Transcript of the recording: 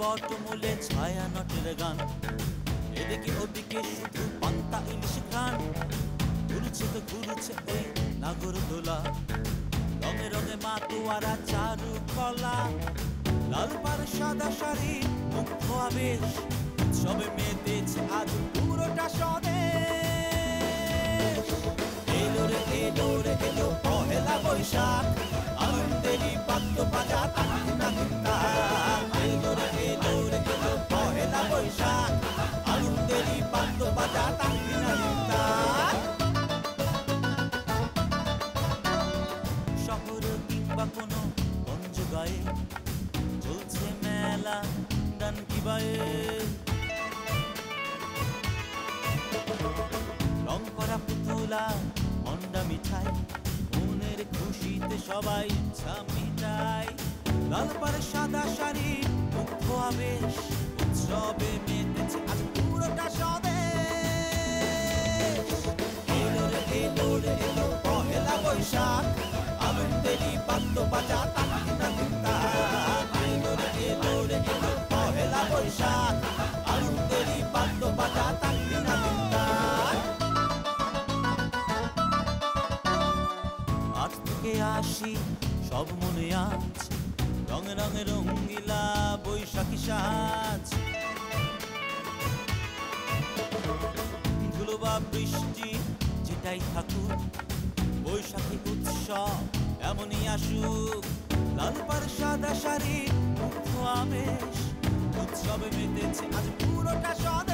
বটমূলে ছায়া নটের গান, এদিকে ওদিকে শুধু পান্তা ইলিশ ঘ্রাণ। ঘুরছে তো ঘুরছে ওই নাগরদোলা, রঙে রঙে মাতোয়ারা চারু কলা। লাল পাড় সাদা শাড়ি মুগ্ধ আবেশ, উৎসবে মেতেছে আজ পুরোটা স্বদেশ। এলো রে এলো রে এলো পহেলা বৈশাখ, আনন্দেরই বাদ্য বাজা তাক না চিন্তা। এলো রে এলো রে এলো পহেলা বৈশাখ, আনন্দেরই বাদ্য বাজা তাক না চিন্তা। শহর কিংবা কোনো গঞ্জ গায়ে চলছে মেলা ডানকি বায়ে। রং করা পুতুলা মন্ডা মিঠাই, মনের খুশিতে সবাই ইচ্ছা মিটাই। লাল পাড়ে সাদা শাড়ি মুগ্ধ আবেশ, উৎসবে মেতেছে আজ পুরোটা স্বদেশ। এলো রে এলো রে এলো পহেলা বৈশাখ, আনন্দেরই বাদ্য বাজা তাক না চিন্তা। এলো রে এলো রে এলো পহেলা বৈশাখ, আনন্দেরই বাদ্য বাজা তাক না চিন্তা। আজ থেকে আসি সব মনে আজ, রঙে রঙে রঙ্গিলা বৈশাখী সাজ। ধুলো বা বৃষ্টি যেটাই থাকুক, বৈশাখী উৎসব এমনই আসুক। লাল পাড় সাদা শাড়ি মুগ্ধ আবেশ, উৎসবে মেতেছে আজ পুরোটা স্বদেশ।